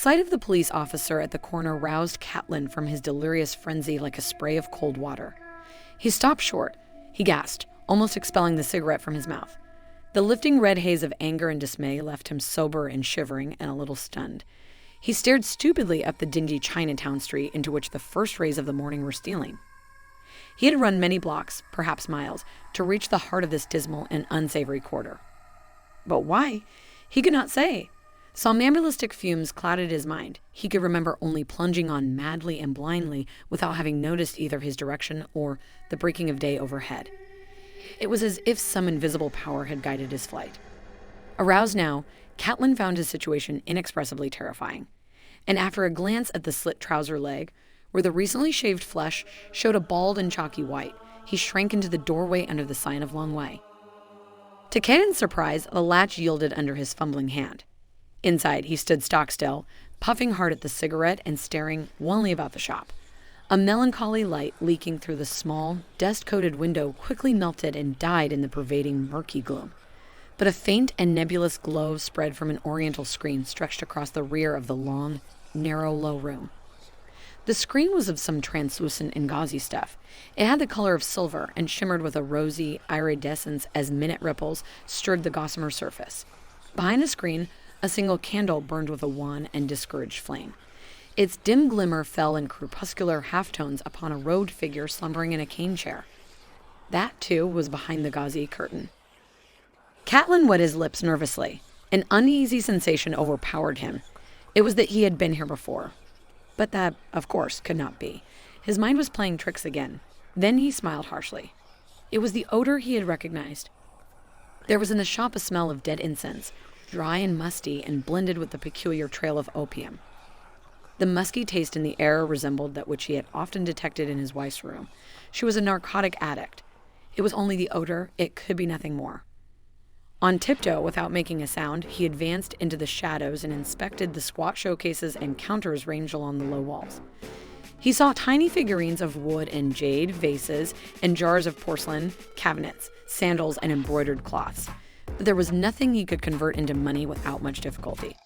Sight of the police officer at the corner roused Catlin from his delirious frenzy like a spray of cold water. He stopped short. He gasped, almost expelling the cigarette from his mouth. The lifting red haze of anger and dismay left him sober and shivering and a little stunned. He stared stupidly up the dingy Chinatown street into which the first rays of the morning were stealing. He had run many blocks, perhaps miles, to reach the heart of this dismal and unsavory quarter. But why? He could not say. Somnambulistic fumes clouded his mind. He could remember only plunging on madly and blindly without having noticed either his direction or the breaking of day overhead. It was as if some invisible power had guided his flight. Aroused now, Catlin found his situation inexpressibly terrifying. And after a glance at the slit trouser leg, where the recently shaved flesh showed a bald and chalky white, he shrank into the doorway under the sign of Long Way. To Caden's surprise, the latch yielded under his fumbling hand. Inside, he stood stock still, puffing hard at the cigarette and staring wanly about the shop. A melancholy light leaking through the small, dust-coated window quickly melted and died in the pervading murky gloom. But a faint and nebulous glow spread from an oriental screen stretched across the rear of the long, narrow, low room. The screen was of some translucent and gauzy stuff. It had the color of silver and shimmered with a rosy iridescence as minute ripples stirred the gossamer surface. Behind the screen, a single candle burned with a wan and discouraged flame. Its dim glimmer fell in crepuscular halftones upon a robed figure slumbering in a cane chair. That, too, was behind the gauzy curtain. Catlin wet his lips nervously. An uneasy sensation overpowered him. It was that he had been here before. But that, of course, could not be. His mind was playing tricks again. Then he smiled harshly. It was the odor he had recognized. There was in the shop a smell of dead incense, dry and musty and blended with the peculiar trail of opium. The musky taste in the air resembled that which he had often detected in his wife's room. She was a narcotic addict. It was only the odor. It could be nothing more. On tiptoe, without making a sound, he advanced into the shadows and inspected the squat showcases and counters ranged along the low walls. He saw tiny figurines of wood and jade, vases, and jars of porcelain, cabinets, sandals, and embroidered cloths. But there was nothing he could convert into money without much difficulty.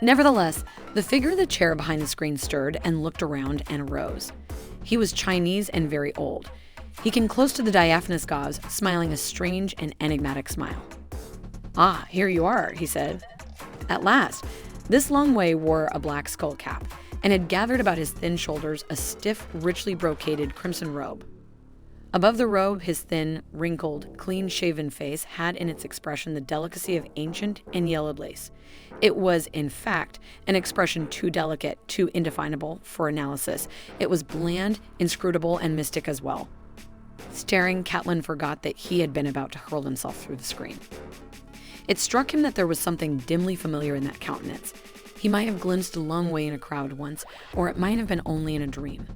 Nevertheless, the figure in the chair behind the screen stirred and looked around and arose. He was Chinese and very old. He came close to the diaphanous gauze, smiling a strange and enigmatic smile. "Ah, here you are," he said. At last, this Long Way wore a black skull cap and had gathered about his thin shoulders a stiff, richly brocaded crimson robe. Above the robe, his thin, wrinkled, clean-shaven face had in its expression the delicacy of ancient and yellowed lace. It was, in fact, an expression too delicate, too indefinable for analysis. It was bland, inscrutable, and mystic as well. Staring, Catlin forgot that he had been about to hurl himself through the screen. It struck him that there was something dimly familiar in that countenance. He might have glimpsed a Long Way in a crowd once, or it might have been only in a dream.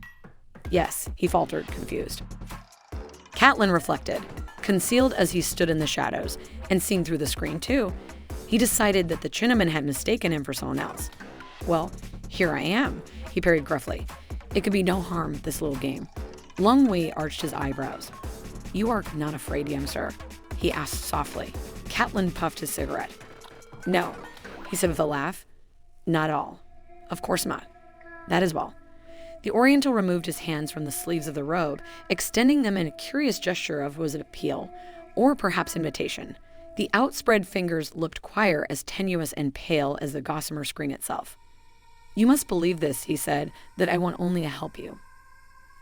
Yes, he faltered, confused. Catlin reflected. Concealed as he stood in the shadows, and seen through the screen too, he decided that the Chinaman had mistaken him for someone else. "Well, here I am," he parried gruffly. It could be no harm, this little game. Long Way arched his eyebrows. "You are not afraid, youngster?" he asked softly. Catlin puffed his cigarette. "No," he said with a laugh. "Not at all. Of course not. That is well." The Oriental removed his hands from the sleeves of the robe, extending them in a curious gesture of, was it appeal, or perhaps invitation. The outspread fingers looked quite as tenuous and pale as the gossamer screen itself. "You must believe this," he said, "that I want only to help you."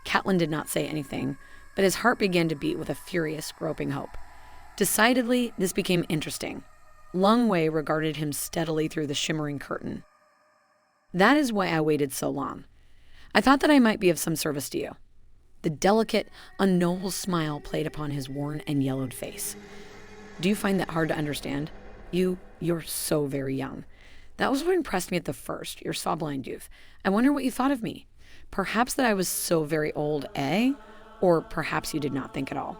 Catlin did not say anything, but his heart began to beat with a furious, groping hope. Decidedly, this became interesting. Long Way regarded him steadily through the shimmering curtain. "That is why I waited so long. I thought that I might be of some service to you." The delicate, unknowable smile played upon his worn and yellowed face. "Do you find that hard to understand? You're so very young. That was what impressed me at the first, your saw-blind youth. I wonder what you thought of me. Perhaps that I was so very old, eh? Or perhaps you did not think at all."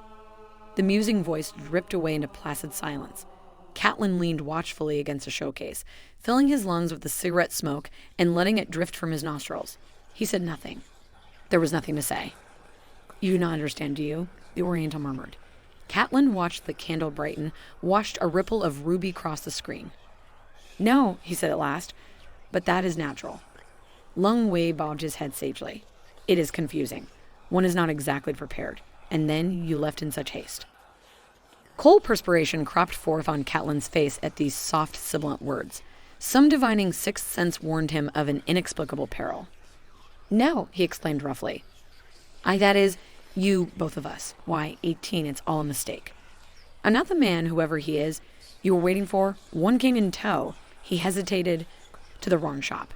The musing voice dripped away into placid silence. Catlin leaned watchfully against a showcase, filling his lungs with the cigarette smoke and letting it drift from his nostrils. He said nothing. There was nothing to say. "You do not understand, do you?" the Oriental murmured. Catlin watched the candle brighten, watched a ripple of ruby cross the screen. "No," he said at last. but that is natural. Lung Wei bobbed his head sagely. It is confusing. One is not exactly prepared. And then you left in such haste. Cold perspiration cropped forth on Catlin's face at these soft, sibilant words. Some divining sixth sense warned him of an inexplicable peril. No, he exclaimed roughly. That is, you, both of us. Why, 18, it's all a mistake. I'm not the man, whoever he is, you were waiting for. One came in tow. He hesitated to the wrong shop.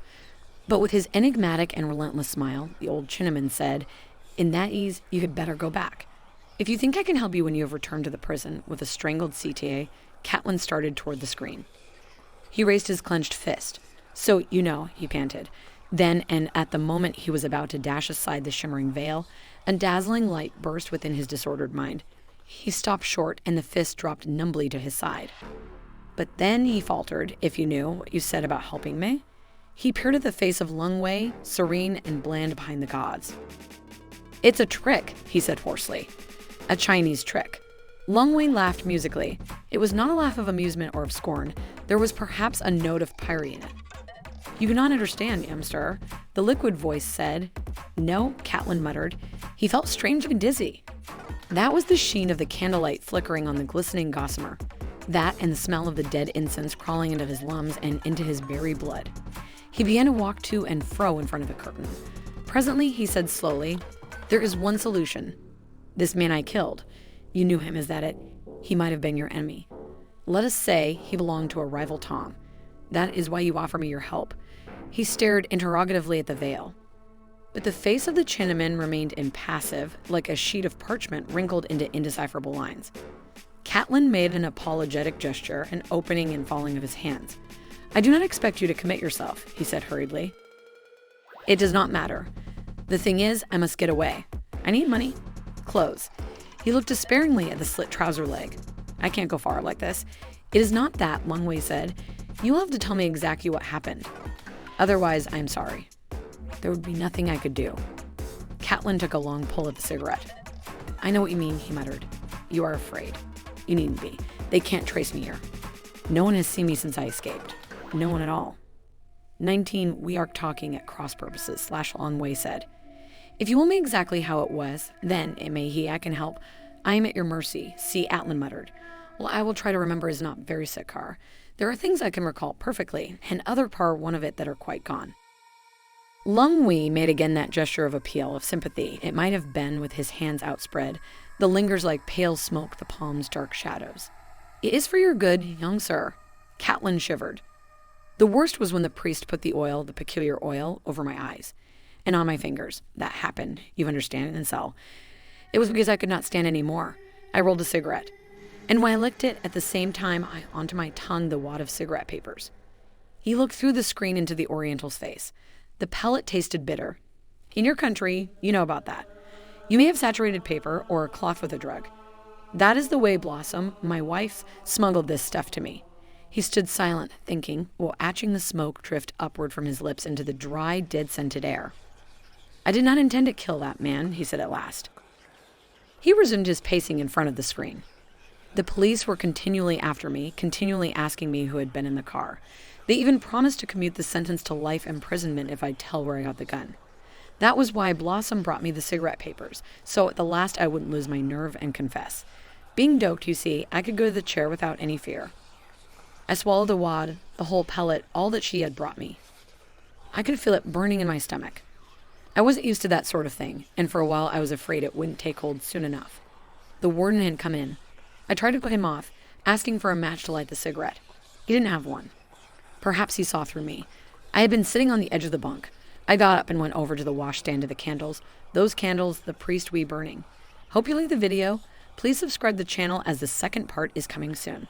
But with his enigmatic and relentless smile, the old Chinaman said, in that ease, you had better go back. If you think I can help you when you have returned to the prison with a strangled CTA, Catlin started toward the screen. He raised his clenched fist. So, you know, he panted. Then, and at the moment he was about to dash aside the shimmering veil, a dazzling light burst within his disordered mind. He stopped short, and the fist dropped numbly to his side. But then he faltered, if you knew what you said about helping me. He peered at the face of Lung Wei, serene and bland behind the gods. It's a trick, he said hoarsely. A Chinese trick. Lung Wei laughed musically. It was not a laugh of amusement or of scorn. There was perhaps a note of piety in it. You cannot understand, youngster, the liquid voice said. No, Catlin muttered. He felt strangely dizzy. That was the sheen of the candlelight flickering on the glistening gossamer. That and the smell of the dead incense crawling into his lungs and into his very blood. He began to walk to and fro in front of the curtain. Presently, he said slowly, there is one solution. This man I killed. You knew him, is that it? He might have been your enemy. Let us say he belonged to a rival Tom. That is why you offer me your help. He stared interrogatively at the veil. But the face of the Chinaman remained impassive, like a sheet of parchment wrinkled into indecipherable lines. Catlin made an apologetic gesture, an opening and falling of his hands. I do not expect you to commit yourself, he said hurriedly. It does not matter. The thing is, I must get away. I need money. Clothes. He looked despairingly at the slit trouser leg. I can't go far like this. It is not that, Lung Wei said. You'll have to tell me exactly what happened. Otherwise, I'm sorry. There would be nothing I could do. Catlin took a long pull at the cigarette. I know what you mean, he muttered. You are afraid. You needn't be. They can't trace me here. No one has seen me since I escaped. No one at all. 19, we are talking at cross purposes, Lung Wei said. If you will me exactly how it was, then, it may he, I can help. I am at your mercy, C. Atlin muttered. Well, I will try to remember is not very sick, Car. There are things I can recall perfectly, and other par one of it that are quite gone. Lung Wei made again that gesture of appeal, of sympathy. It might have been with his hands outspread. The lingers like pale smoke, the palm's dark shadows. It is for your good, young sir. Catlin shivered. The worst was when the priest put the oil, the peculiar oil, over my eyes. And on my fingers. That happened, you understand, in the cell. It was because I could not stand any more. I rolled a cigarette. And when I licked it, at the same time, onto my tongue the wad of cigarette papers. He looked through the screen into the Oriental's face. The pellet tasted bitter. In your country, you know about that. You may have saturated paper or a cloth with a drug. That is the way Blossom, my wife, smuggled this stuff to me. He stood silent, thinking, while watching the smoke drift upward from his lips into the dry, dead-scented air. I did not intend to kill that man, he said at last. He resumed his pacing in front of the screen. The police were continually after me, continually asking me who had been in the car. They even promised to commute the sentence to life imprisonment if I'd tell where I got the gun. That was why Blossom brought me the cigarette papers, so at the last I wouldn't lose my nerve and confess. Being doped, you see, I could go to the chair without any fear. I swallowed the wad, the whole pellet, all that she had brought me. I could feel it burning in my stomach. I wasn't used to that sort of thing, and for a while I was afraid it wouldn't take hold soon enough. The warden had come in. I tried to put him off, asking for a match to light the cigarette. He didn't have one. Perhaps he saw through me. I had been sitting on the edge of the bunk. I got up and went over to the washstand of the candles. Those candles, the priest we burning. Hope you like the video. Please subscribe to the channel as the second part is coming soon.